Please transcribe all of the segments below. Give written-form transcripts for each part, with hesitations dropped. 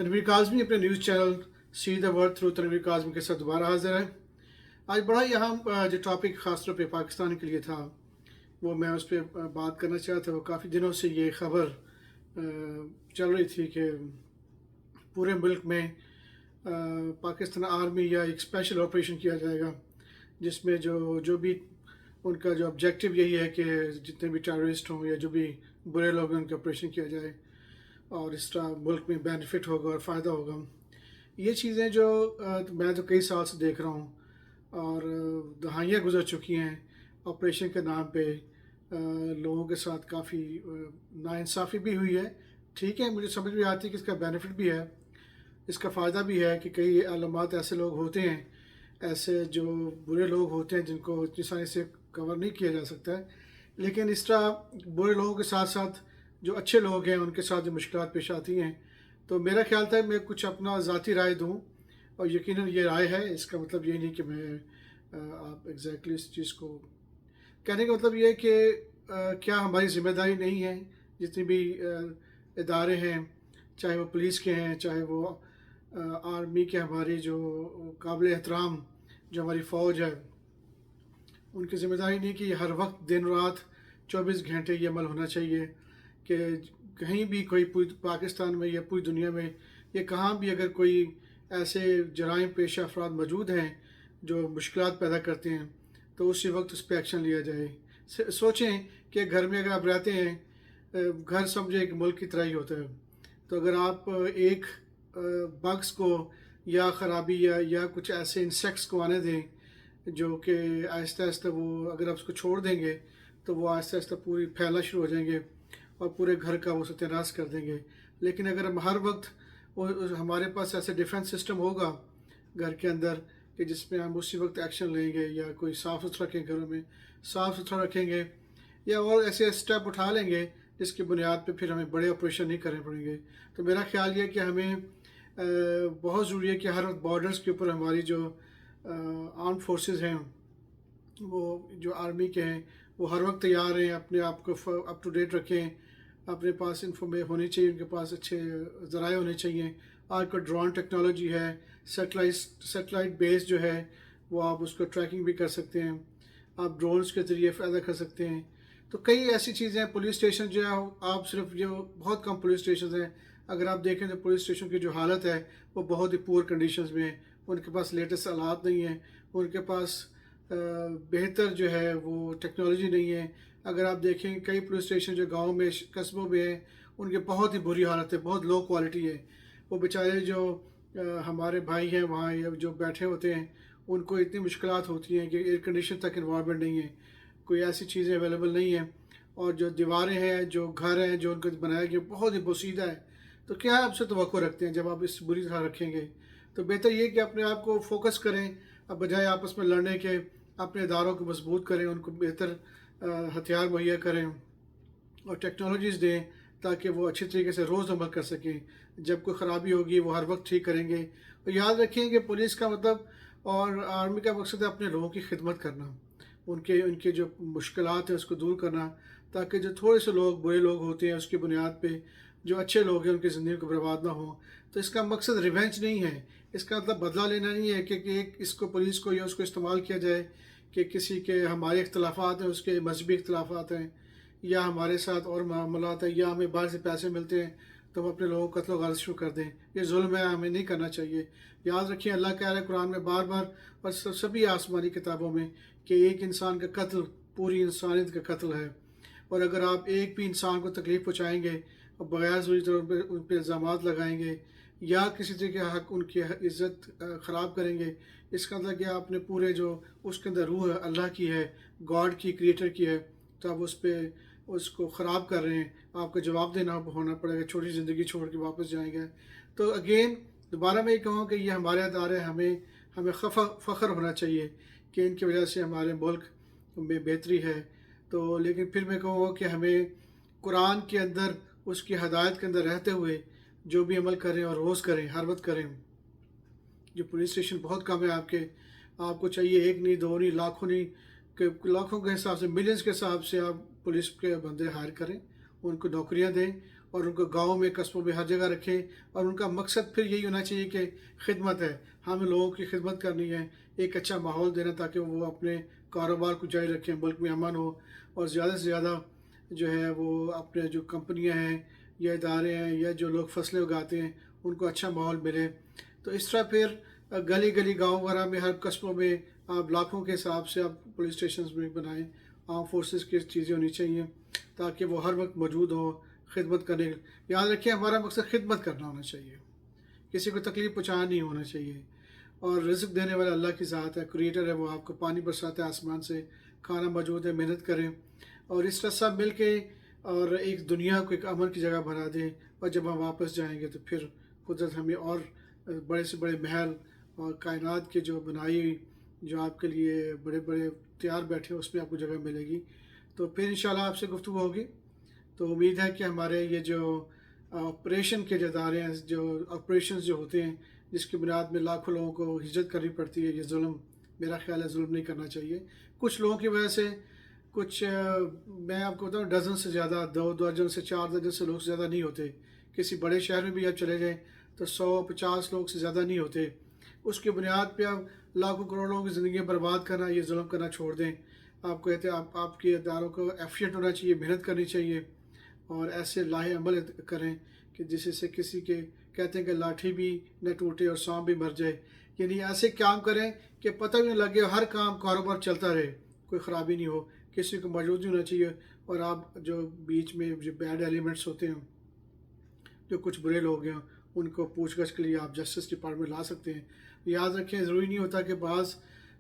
तनवीर काज़मी अपने news channel see the world through Tanveer Kazmi के साथ दोबारा हाजिर है। आज बड़ा ही अहम जो टॉपिक ख़ास तौर पे पाकिस्तान के लिए था वो मैं उस पर बात करना चाहता। वो काफ़ी दिनों से ये ख़बर चल रही थी कि पूरे मुल्क में पाकिस्तान आर्मी या एक स्पेशल ऑपरेशन किया जाएगा, जिसमें जो भी उनका जो ऑब्जेक्टिव यही है कि जितने भी टेररिस्ट हों या जो भी बुरे लोग हैं उनका ऑपरेशन किया जाए और इस तरह मुल्क में बेनिफिट होगा और फ़ायदा होगा। ये चीज़ें जो मैं तो कई साल से देख रहा हूँ और दहाइयाँ गुजर चुकी हैं। ऑपरेशन के नाम पे लोगों के साथ काफ़ी नाइंसाफ़ी भी हुई है। ठीक है, मुझे समझ में आती है कि इसका बेनिफिट भी है, इसका फ़ायदा भी है कि कई अलामात ऐसे लोग होते हैं, ऐसे जो बुरे लोग होते हैं जिनको इतनी आसानी से कवर नहीं किया जा सकता है। लेकिन इस तरह बुरे लोगों के साथ साथ जो अच्छे लोग हैं उनके साथ जो मुश्किलात पेश आती हैं, तो मेरा ख्याल था मैं कुछ अपना ज़ाती राय दूं। और यकीनन ये राय है, इसका मतलब ये नहीं कि मैं आप एग्जैक्टली इस चीज़ को कहने का मतलब ये है कि क्या हमारी ज़िम्मेदारी नहीं है जितनी भी इदारे हैं, चाहे वो पुलिस के हैं, चाहे वो आर्मी के, हमारी जो काबिल एहतराम जो हमारी फ़ौज है, उनकी ज़िम्मेदारी नहीं कि हर वक्त दिन रात 24 घंटे ये अमल होना चाहिए कि कहीं भी कोई पूरी पाकिस्तान में या पूरी दुनिया में या कहाँ भी अगर कोई ऐसे जराइम पेशा अफराद मौजूद हैं जो मुश्किलात पैदा करते हैं तो उसी वक्त उस पर एक्शन लिया जाए। सोचें कि घर में अगर आप रहते हैं, घर समझे एक मुल्क की तरह ही होता है, तो अगर आप एक बग्स को या ख़राबी या कुछ ऐसे इंसेक्ट्स को आने दें जो कि आहिस्ता आहिस्ता वो अगर आप उसको छोड़ देंगे तो वो आहिस्ता आहिस्ता पूरी फैलना शुरू हो जाएंगे और पूरे घर का वो सत्यानाश कर देंगे। लेकिन अगर हम हर वक्त हमारे पास ऐसे डिफेंस सिस्टम होगा घर के अंदर कि जिसमें हम उसी वक्त एक्शन लेंगे या कोई साफ़ सुथरा रखें, घरों में साफ़ सुथरा रखेंगे या और ऐसे स्टेप उठा लेंगे जिसकी बुनियाद पे फिर हमें बड़े ऑपरेशन नहीं करने पड़ेंगे। तो मेरा ख्याल ये कि हमें बहुत ज़रूरी है कि हर वक्त बॉर्डर्स के ऊपर हमारी जो आर्म फोर्सेस हैं, वो जो आर्मी के हैं, वो हर वक्त तैयार हैं, अपने आप को अप टू डेट रखें, अपने पास इंफॉर्मेशन होनी चाहिए, उनके पास अच्छे ज़राए होने चाहिए। आजकल ड्रोन टेक्नोलॉजी है, सेटेलाइट बेस जो है वो आप उसको ट्रैकिंग भी कर सकते हैं, आप ड्रोन्स के ज़रिए फ़ायदा कर सकते हैं। तो कई ऐसी चीज़ें हैं। पुलिस स्टेशन जो है, आप सिर्फ जो बहुत कम पुलिस स्टेशन हैं, अगर आप देखें तो पुलिस स्टेशन की जो हालत है वो बहुत ही पुअर कंडीशंस में है। उनके पास लेटेस्ट आलात नहीं है, उनके पास बेहतर जो है वो टेक्नोलॉजी नहीं है। अगर आप देखें कई पुलिस स्टेशन जो गांव में कस्बों में हैं, उनकी बहुत ही बुरी हालत है, बहुत लो क्वालिटी है। वो बेचारे जो हमारे भाई हैं वहाँ या जो बैठे होते हैं, उनको इतनी मुश्किलात होती हैं कि एयर कंडीशन तक इन्वायरमेंट नहीं है, कोई ऐसी चीज़ें अवेलेबल नहीं हैं, और जो दीवारें हैं, जो घर हैं जो उनको बनाया गया बहुत ही बोसीदा है। तो क्या आपसे तवक्को रखते हैं जब आप इस बुरी तरह रखेंगे? तो बेहतर ये कि अपने आप को फोकस करें, अब बजाय आपस में लड़ने के अपने इदारों को मजबूत करें, उनको बेहतर हथियार मुहैया करें और टेक्नोलॉजीज़ दें ताकि वो अच्छी तरीके से रोज़ अमल कर सकें। जब कोई ख़राबी होगी वो हर वक्त ठीक करेंगे। और याद रखें कि पुलिस का मतलब और आर्मी का मकसद है अपने लोगों की खिदमत करना, उनके जो मुश्किलात हैं उसको दूर करना, ताकि जो थोड़े से लोग बुरे लोग होते हैं उसकी बुनियाद पे जो अच्छे लोग हैं उनकी ज़िंदगी को बर्बाद ना हो। तो इसका मकसद रिवेंज नहीं है, इसका मतलब बदला लेना नहीं है कि एक इसको पुलिस को या उसको इस्तेमाल किया जाए कि किसी के हमारे इख्तलाफात हैं, उसके मजहबी इख्तलाफात हैं या हमारे साथ और मामलात हैं या हमें बाहर से पैसे मिलते हैं तो हम अपने लोगों को कत्ल गारत शुरू कर दें। ये जुल्म है, हमें नहीं करना चाहिए। याद रखिए अल्लाह कह रहा है कुरान में बार बार और सभी आसमानी किताबों में कि एक इंसान का कत्ल पूरी इंसानियत का कत्ल है। और अगर आप एक भी इंसान को तकलीफ़ पहुँचाएँगे और बगैर ज़रूरी तौर पर उन पर इल्ज़ामात लगाएंगे या किसी तरीके का हक उनकी इज़्ज़त ख़राब करेंगे, इसका मतलब कि आपने पूरे जो उसके अंदर रूह है अल्लाह की है, गॉड की, क्रिएटर की है, तो आप उसको ख़राब कर रहे हैं। आपको जवाब देना होना पड़ेगा, छोटी ज़िंदगी छोड़ के वापस जाएंगे। तो अगेन दोबारा मैं ये कहूँ कि ये हमारे अदारे, हमें फ़ख्र होना चाहिए कि इनकी वजह से हमारे मुल्क में बेहतरी है। तो लेकिन फिर मैं कहूँगा कि हमें कुरान के अंदर उसकी हदायत के अंदर रहते हुए जो भी अमल करें और रोज़ करें, हर वक्त करें। जो पुलिस स्टेशन बहुत कम है आपको चाहिए एक नहीं, दो नहीं, लाखों नहीं, कि लाखों के हिसाब से, मिलियंस के हिसाब से आप पुलिस के बंदे हायर करें, उनको नौकरियां दें اور ان کو گاؤں میں قصبوں میں ہر جگہ رکھیں، اور ان کا مقصد پھر یہی ہونا چاہیے کہ خدمت ہے، ہمیں لوگوں کی خدمت کرنی ہے، ایک اچھا ماحول دینا تاکہ وہ اپنے کاروبار کو جاری رکھیں، ملک میں امن ہو، اور زیادہ سے زیادہ جو ہے وہ اپنے جو کمپنیاں ہیں یا ادارے ہیں یا جو لوگ فصلیں اگاتے ہیں ان کو اچھا ماحول ملے۔ تو اس طرح پھر گلی گلی گاؤں وغیرہ میں ہر قصبوں میں آپ لاکھوں کے حساب سے آپ پولیس اسٹیشنز میں بنائیں، آرم فورسز کی چیزیں ہونی چاہیے تاکہ وہ ہر وقت موجود ہوں خدمت کرنے۔ یاد رکھیں ہمارا مقصد خدمت کرنا ہونا چاہیے، کسی کو تکلیف پہنچانا نہیں ہونا چاہیے، اور رزق دینے والا اللہ کی ذات ہے، کریٹر ہے، وہ آپ کو پانی برساتا ہے آسمان سے، کھانا موجود ہے، محنت کریں، اور اس طرح سب مل کے اور ایک دنیا کو ایک امن کی جگہ بنا دیں، اور جب ہم واپس جائیں گے تو پھر قدرت ہمیں اور بڑے سے بڑے محل اور کائنات کے جو بنائی ہوئی جو آپ کے لیے بڑے بڑے تیار بیٹھے اس میں آپ کو جگہ ملے گی۔ تو پھر انشاءاللہ آپ سے گفتگو ہوگی۔ تو امید ہے کہ ہمارے یہ جو آپریشن کے جو ادارے ہیں، جو آپریشنز جو ہوتے ہیں جس کی بنیاد میں لاکھوں لوگوں کو ہجرت کرنی پڑتی ہے، یہ ظلم، میرا خیال ہے ظلم نہیں کرنا چاہیے۔ کچھ لوگوں کی وجہ سے کچھ میں آپ کو بتاؤں ڈزن سے زیادہ، 2 درجن سے 4 درجن سے لوگ زیادہ نہیں ہوتے، کسی بڑے شہر میں بھی آپ چلے جائیں تو 150 لوگ سے زیادہ نہیں ہوتے، اس کی بنیاد پہ آپ لاکھوں کروڑوں کی زندگیاں برباد کرنا، یہ ظلم کرنا چھوڑ دیں۔ آپ کو کہتے ہیں آپ کے اداروں کو ایفیشینٹ ہونا چاہیے، محنت کرنی چاہیے، اور ایسے لاہے عمل کریں کہ جس سے کسی کے کہتے ہیں کہ لاٹھی بھی نہ ٹوٹے اور سانپ بھی مر جائے، یعنی ایسے کام کریں کہ پتہ بھی نہ لگے، ہر کام کاروبار چلتا رہے، کوئی خرابی نہیں ہو، کسی کو موجود نہیں ہونا چاہیے، اور آپ جو بیچ میں جو بیڈ ایلیمنٹس ہوتے ہیں، جو کچھ برے لوگ ہیں، ان کو پوچھ گچھ کے لیے آپ جسٹس ڈپارٹمنٹ لا سکتے ہیں۔ یاد رکھیں ضروری نہیں ہوتا کہ بعض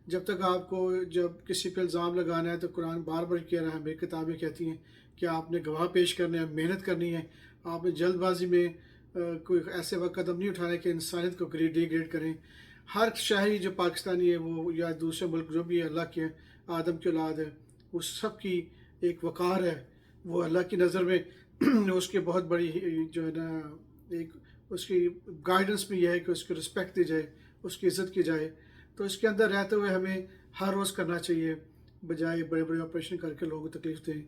جب تک آپ کو جب کسی پہ الزام لگانا ہے تو قرآن بار بار کہہ رہا ہے، میری کتابیں کہتی ہیں کہ آپ نے گواہ پیش کرنے ہیں، محنت کرنی ہے، آپ نے جلد بازی میں کوئی ایسے وقت قدم نہیں اٹھانے کہ انسانیت کو ڈیگریڈ کریں۔ ہر شہری جو پاکستانی ہے وہ یا دوسرے ملک جو بھی ہے اللہ کے آدم کی اولاد ہے، اس سب کی ایک وقار ہے، وہ اللہ کی نظر میں اس کی بہت بڑی جو ہے نا ایک اس کی گائیڈنس بھی یہ ہے کہ اس کی رسپیکٹ دی جائے، اس کی عزت کی جائے۔ تو اس کے اندر رہتے ہوئے ہمیں ہر روز کرنا چاہیے، بجائے بڑے بڑے آپریشن کر کے لوگوں کو تکلیف دیں۔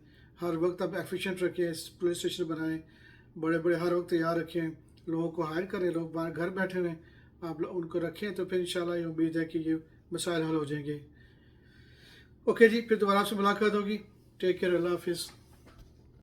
ہر وقت آپ ایفیشینٹ رکھیں، پولیس اسٹیشن بنائیں، بڑے بڑے ہر وقت تیار رکھیں، لوگوں کو ہائر کریں، لوگ باہر گھر بیٹھے ہوئے آپ ان کو رکھیں، تو پھر انشاءاللہ یہ امید ہے کہ یہ مسائل حل ہو جائیں گے۔ اوکے جی، پھر دوبارہ آپ سے ملاقات ہوگی، ٹیک کیئر، اللہ حافظ۔